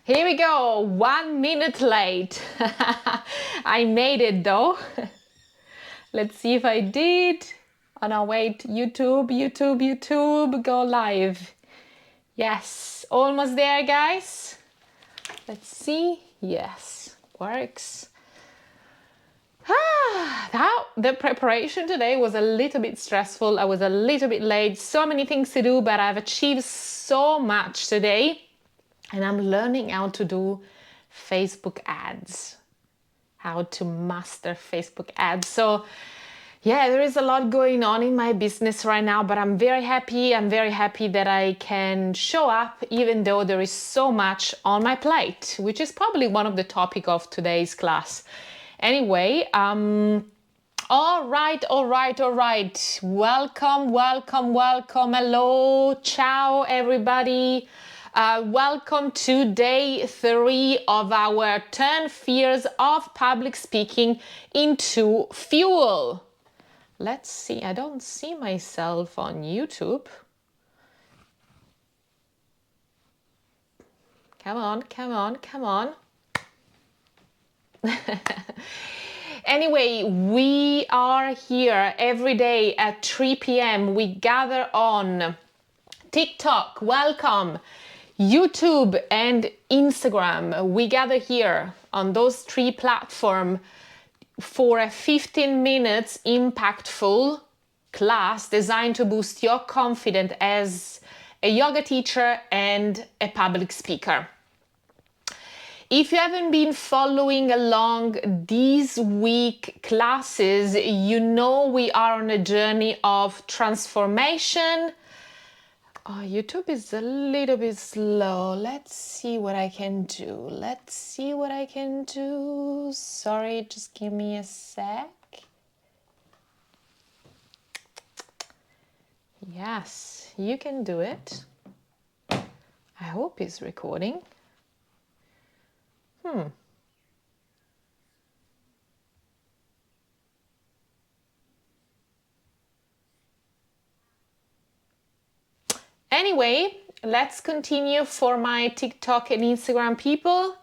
Here we go, 1 minute late. I made it though. Let's see if I did. Oh no, wait, YouTube, go live. Yes, almost there, guys. Let's see. Yes, works. The preparation today was a little bit stressful. I was a little bit late. So many things to do, but I've achieved so much today. And I'm learning how to do Facebook ads, how to master Facebook ads. So yeah, there is a lot going on in my business right now, but I'm very happy. I'm very happy that I can show up even though there is so much on my plate, which is probably one of the topic of today's class. Anyway, all right. Welcome. Hello, ciao, everybody. Welcome to day 3 of our Turn Fears of Public Speaking into Fuel. Let's see, I don't see myself on YouTube. Come on. Anyway, we are here every day at 3 p.m. We gather on TikTok, welcome, YouTube and Instagram. We gather here on those 3 platforms for a 15 minutes impactful class designed to boost your confidence as a yoga teacher and a public speaker. If you haven't been following along these week classes, you know we are on a journey of transformation. Oh, YouTube is a little bit slow. Let's see what I can do. Sorry, just give me a sec. Yes, you can do it. I hope it's recording. Anyway, let's continue for my TikTok and Instagram people.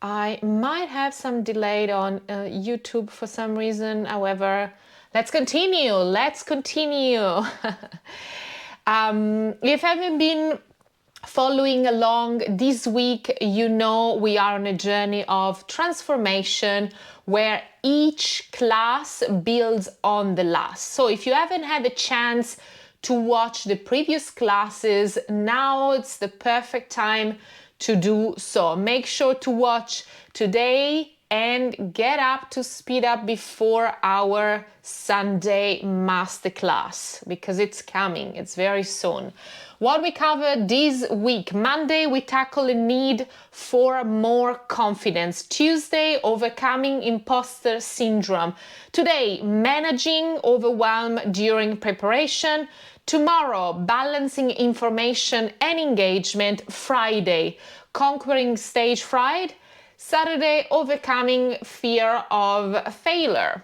I might have some delay on YouTube for some reason. However, let's continue. If you haven't been following along this week, you know we are on a journey of transformation where each class builds on the last. So if you haven't had a chance to watch the previous classes, now it's the perfect time to do so. Make sure to watch today and get up to speed up before our Sunday masterclass because it's coming, it's very soon. What we covered this week: Monday, we tackle a need for more confidence. Tuesday, overcoming imposter syndrome. Today, managing overwhelm during preparation. Tomorrow, balancing information and engagement. Friday, conquering stage fright. Saturday, overcoming fear of failure.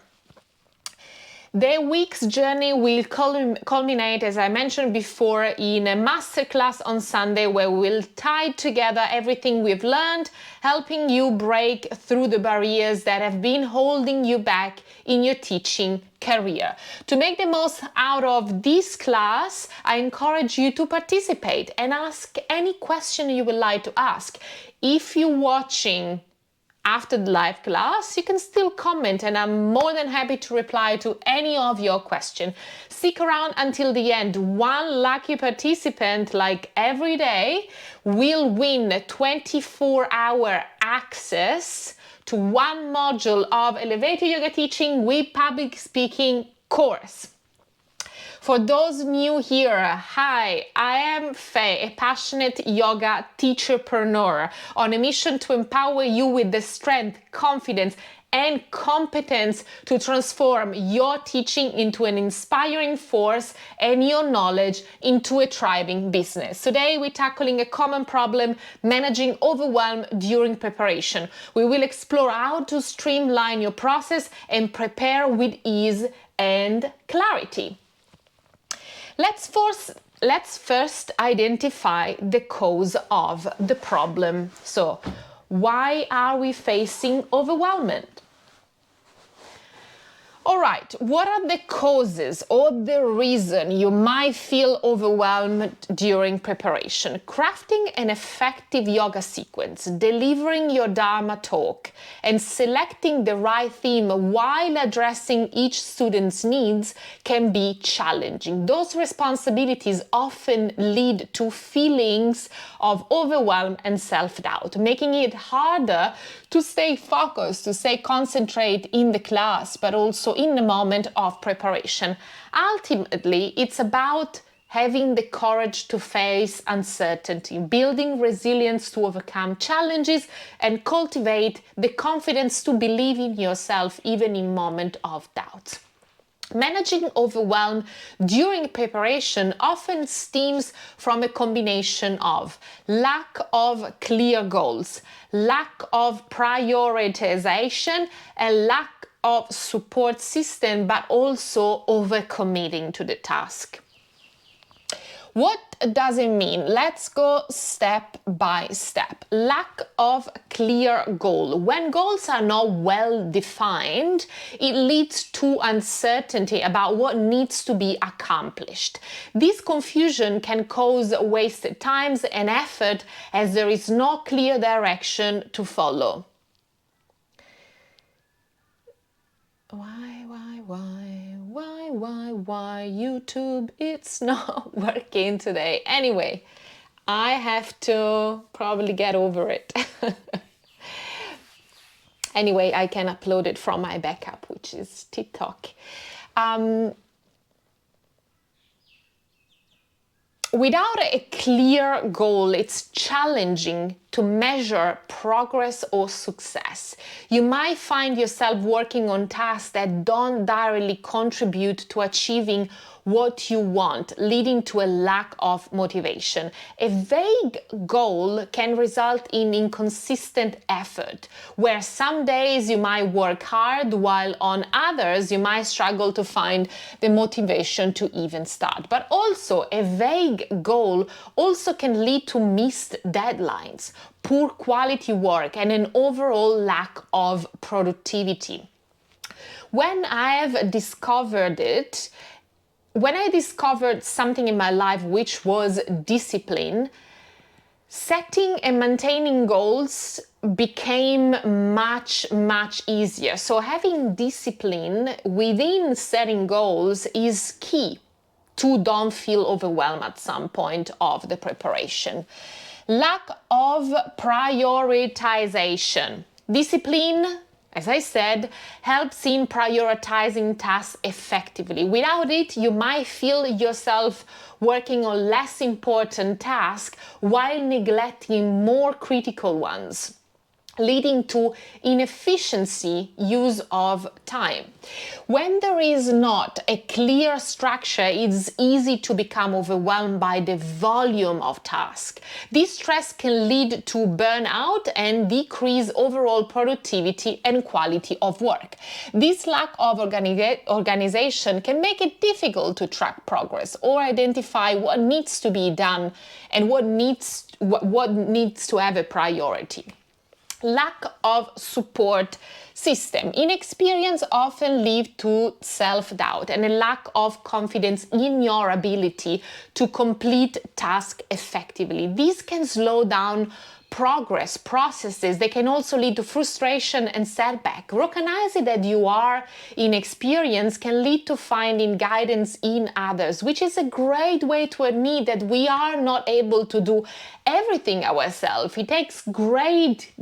The week's journey will culminate, as I mentioned before, in a masterclass on Sunday where we'll tie together everything we've learned, helping you break through the barriers that have been holding you back in your teaching career. To make the most out of this class, I encourage you to participate and ask any question you would like to ask. If you're watching after the live class, you can still comment and I'm more than happy to reply to any of your questions. Stick around until the end. One lucky participant, like every day, will win a 24-hour access to one module of Elevator Yoga Teaching with Public Speaking course. For those new here, hi, I am Faye, a passionate yoga teacherpreneur on a mission to empower you with the strength, confidence, and competence to transform your teaching into an inspiring force and your knowledge into a thriving business. Today, we're tackling a common problem, managing overwhelm during preparation. We will explore how to streamline your process and prepare with ease and clarity. Let's let's first identify the cause of the problem. So, why are we facing overwhelmment? All right, what are the causes or the reason you might feel overwhelmed during preparation? Crafting an effective yoga sequence, delivering your Dharma talk, and selecting the right theme while addressing each student's needs can be challenging. Those responsibilities often lead to feelings of overwhelm and self-doubt, making it harder to stay focused, to stay concentrated in the class, but also in the moment of preparation. Ultimately, it's about having the courage to face uncertainty, building resilience to overcome challenges, and cultivate the confidence to believe in yourself even in moments of doubt. Managing overwhelm during preparation often stems from a combination of lack of clear goals, lack of prioritization, and lack of support system, but also overcommitting to the task. What does it mean? Let's go step by step. Lack of clear goal. When goals are not well defined, it leads to uncertainty about what needs to be accomplished. This confusion can cause wasted times and effort as there is no clear direction to follow. Why, YouTube, it's not working today. Anyway, I have to probably get over it. Anyway, I can upload it from my backup, which is TikTok. Without a clear goal, it's challenging to measure progress or success. You might find yourself working on tasks that don't directly contribute to achieving what you want, leading to a lack of motivation. A vague goal can result in inconsistent effort, where some days you might work hard while on others you might struggle to find the motivation to even start. But also a vague goal also can lead to missed deadlines, poor quality work, and an overall lack of productivity. When I discovered something in my life which was discipline, setting and maintaining goals became much easier. So having discipline within setting goals is key to don't feel overwhelmed at some point of the preparation. Lack of prioritization. Discipline, as I said, helps in prioritizing tasks effectively. Without it, you might feel yourself working on less important tasks while neglecting more critical ones, leading to inefficiency use of time. When there is not a clear structure, it's easy to become overwhelmed by the volume of tasks. This stress can lead to burnout and decrease overall productivity and quality of work. This lack of organization can make it difficult to track progress or identify what needs to be done and what needs to have a priority. Lack of support system. Inexperience often leads to self-doubt and a lack of confidence in your ability to complete tasks effectively. This can slow down progress processes. They can also lead to frustration and setback. Recognizing that you are inexperienced can lead to finding guidance in others, which is a great way to admit that we are not able to do everything ourselves. It takes great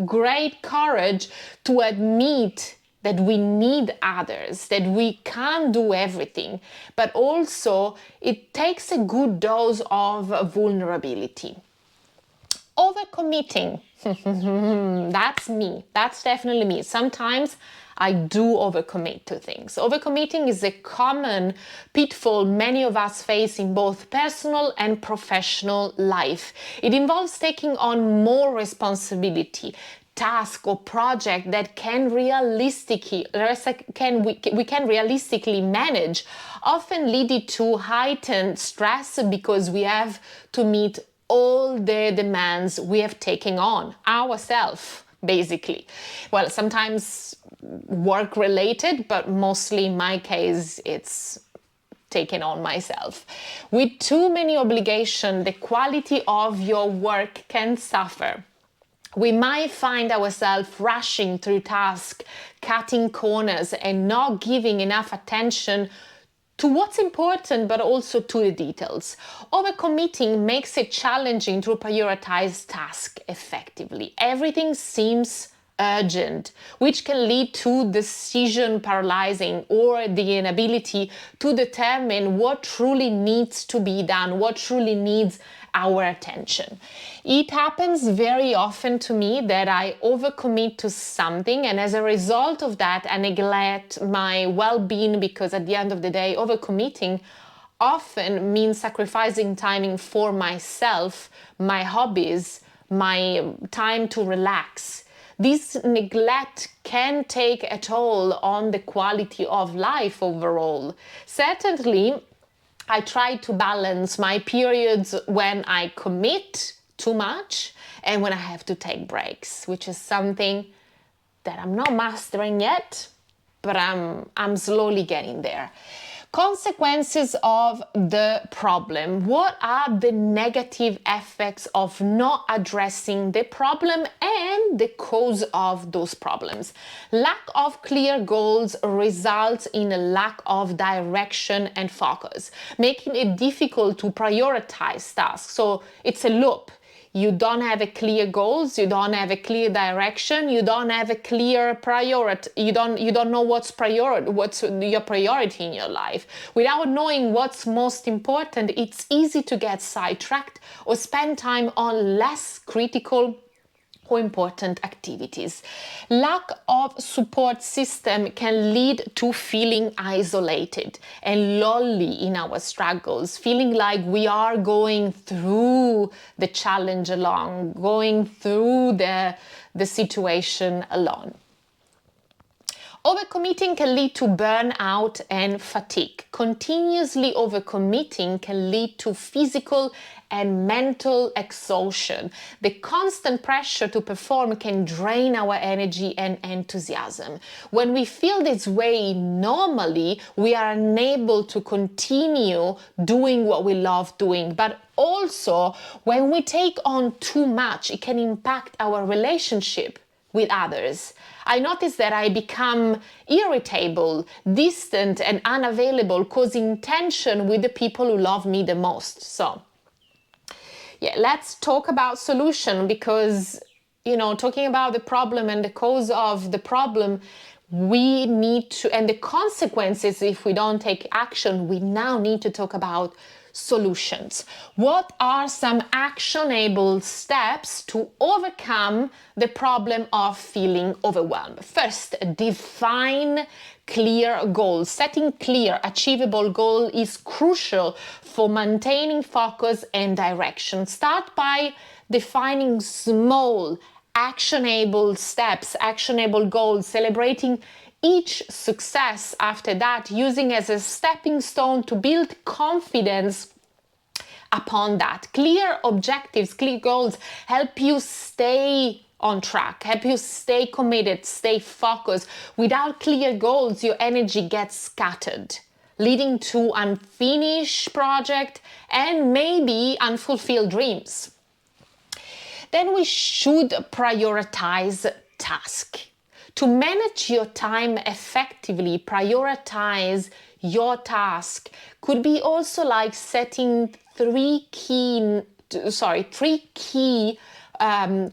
courage to admit that we need others, that we can't do everything, but also it takes a good dose of vulnerability. Overcommitting. That's me. That's definitely me. Sometimes I do overcommit to things. Overcommitting is a common pitfall many of us face in both personal and professional life. It involves taking on more responsibility, task or project that we can realistically manage, often leading to heightened stress because we have to meet all the demands we have taken on ourselves, basically. Well, sometimes work related, but mostly in my case, it's taken on myself. With too many obligations, the quality of your work can suffer. We might find ourselves rushing through tasks, cutting corners, and not giving enough attention to what's important, but also to the details. Overcommitting makes it challenging to prioritize tasks effectively. Everything seems urgent, which can lead to decision paralyzing or the inability to determine what truly needs to be done, what truly needs our attention. It happens very often to me that I overcommit to something, and as a result of that, I neglect my well-being, because at the end of the day, overcommitting often means sacrificing timing for myself, my hobbies, my time to relax. This neglect can take a toll on the quality of life overall. Certainly, I try to balance my periods when I commit too much and when I have to take breaks, which is something that I'm not mastering yet, but I'm slowly getting there. Consequences of the problem. What are the negative effects of not addressing the problem and the cause of those problems? Lack of clear goals results in a lack of direction and focus, making it difficult to prioritize tasks. So it's a loop. You don't have a clear goals, you don't have a clear direction, you don't have a clear priority, you don't know what's your priority in your life. Without knowing what's most important, it's easy to get sidetracked or spend time on less critical or important activities. Lack of support system can lead to feeling isolated and lonely in our struggles, feeling like we are going through the challenge alone, going through the situation alone. Overcommitting can lead to burnout and fatigue. Continuously overcommitting can lead to physical and mental exhaustion. The constant pressure to perform can drain our energy and enthusiasm. When we feel this way normally, we are unable to continue doing what we love doing. But also, when we take on too much, it can impact our relationship with others. I notice that I become irritable, distant, and unavailable, causing tension with the people who love me the most. So, yeah, let's talk about solution, because, talking about the problem and the cause of the problem, we need to, and the consequences if we don't take action, we now need to talk about solutions. What are some actionable steps to overcome the problem of feeling overwhelmed? First, define clear goals. Setting clear, achievable goals is crucial for maintaining focus and direction. Start by defining small, actionable steps, actionable goals, celebrating each success after that, using as a stepping stone to build confidence upon that. Clear objectives, clear goals help you stay on track, help you stay committed, stay focused. Without clear goals, your energy gets scattered, leading to unfinished project and maybe unfulfilled dreams. Then we should prioritize tasks. To manage your time effectively, prioritize your task. Could be also like setting three key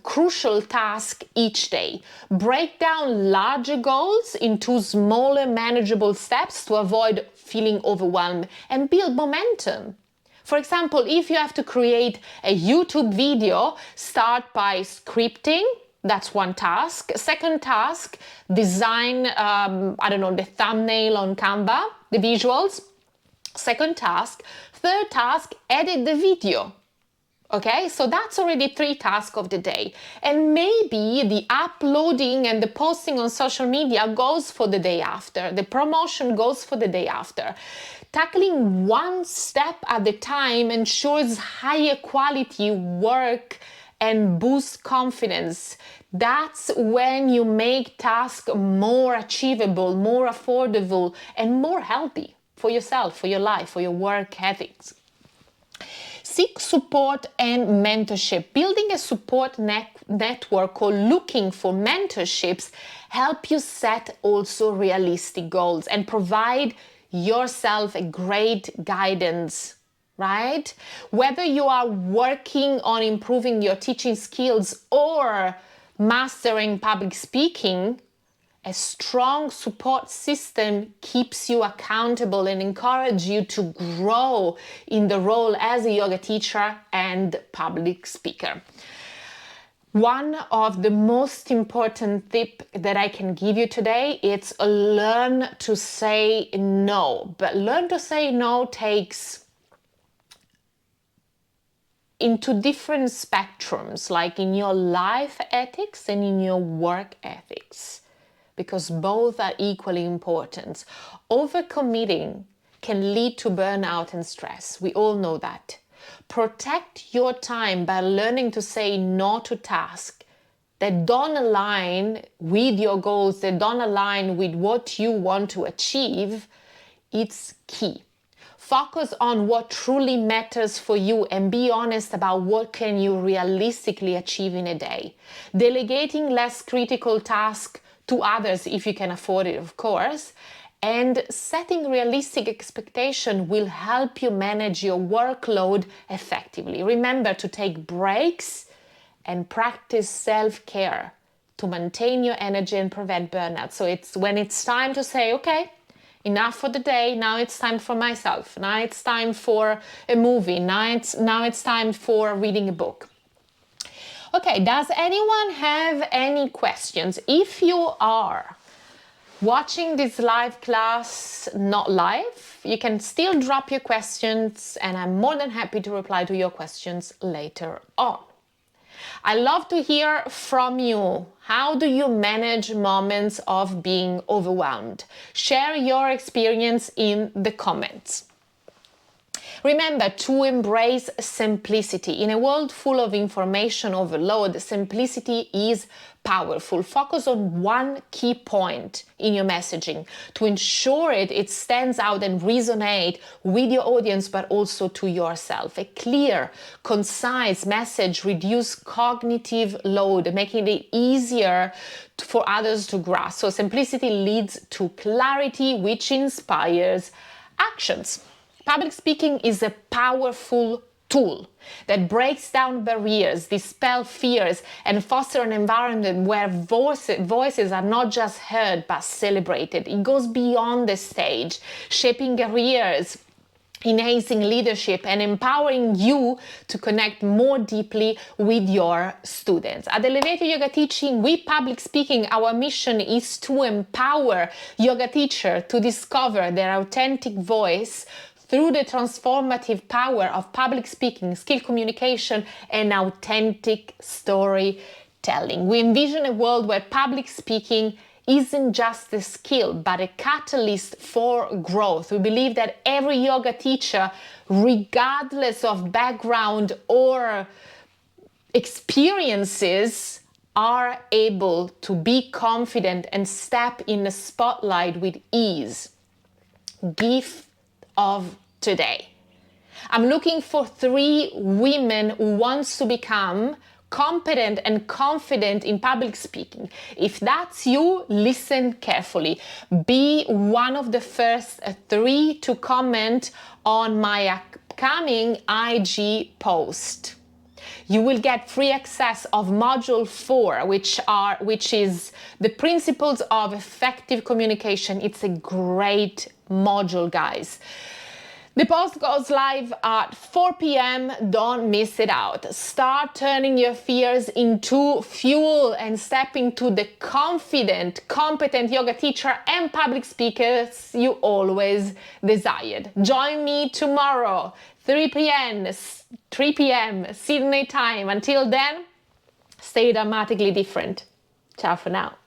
crucial tasks each day. Break down larger goals into smaller, manageable steps to avoid feeling overwhelmed and build momentum. For example, if you have to create a YouTube video, start by scripting. That's one task. Second task, design, the thumbnail on Canva, the visuals. Second task. Third task, edit the video. Okay, so that's already 3 tasks of the day. And maybe the uploading and the posting on social media goes for the day after. The promotion goes for the day after. Tackling one step at a time ensures higher quality work and boosts confidence. That's when you make tasks more achievable, more affordable, and more healthy for yourself, for your life, for your work ethics. Seek support and mentorship. Building a support network or looking for mentorships help you set also realistic goals and provide yourself a great guidance, right? Whether you are working on improving your teaching skills or mastering public speaking, a strong support system keeps you accountable and encourages you to grow in the role as a yoga teacher and public speaker. One of the most important tips that I can give you today is learn to say no. But learn to say no takes into different spectrums, like in your life ethics and in your work ethics, because both are equally important. Overcommitting can lead to burnout and stress. We all know that. Protect your time by learning to say no to tasks that don't align with your goals, that don't align with what you want to achieve. It's key. Focus on what truly matters for you and be honest about what can you realistically achieve in a day. Delegating less critical tasks to others if you can afford it, of course, and setting realistic expectation will help you manage your workload effectively. Remember to take breaks and practice self-care to maintain your energy and prevent burnout. So it's when it's time to say, okay, enough for the day, now it's time for myself, now it's time for a movie, now it's time for reading a book. Okay, does anyone have any questions? If you are watching this live class not live, you can still drop your questions and I'm more than happy to reply to your questions later on. I love to hear from you. How do you manage moments of being overwhelmed? Share your experience in the comments. Remember to embrace simplicity. In a world full of information overload, simplicity is powerful. Focus on one key point in your messaging to ensure it stands out and resonates with your audience, but also to yourself. A clear, concise message reduces cognitive load, making it easier for others to grasp. So simplicity leads to clarity, which inspires actions. Public speaking is a powerful tool that breaks down barriers, dispels fears, and fosters an environment where voices are not just heard but celebrated. It goes beyond the stage, shaping careers, enhancing leadership, and empowering you to connect more deeply with your students. At Elevated Yoga Teaching, with public speaking, our mission is to empower yoga teachers to discover their authentic voice through the transformative power of public speaking, skill communication, and authentic storytelling. We envision a world where public speaking isn't just a skill, but a catalyst for growth. We believe that every yoga teacher, regardless of background or experiences, are able to be confident and step in the spotlight with ease. Gift of today. I'm looking for 3 women who wants to become competent and confident in public speaking. If that's you, listen carefully. Be one of the first 3 to comment on my upcoming IG post. You will get free access of module 4, which is the principles of effective communication. It's a great module, guys. The post goes live at 4 p.m. Don't miss it out. Start turning your fears into fuel and step into the confident, competent yoga teacher and public speakers you always desired. Join me tomorrow. 3 p.m. Sydney time. Until then, stay dramatically different. Ciao for now.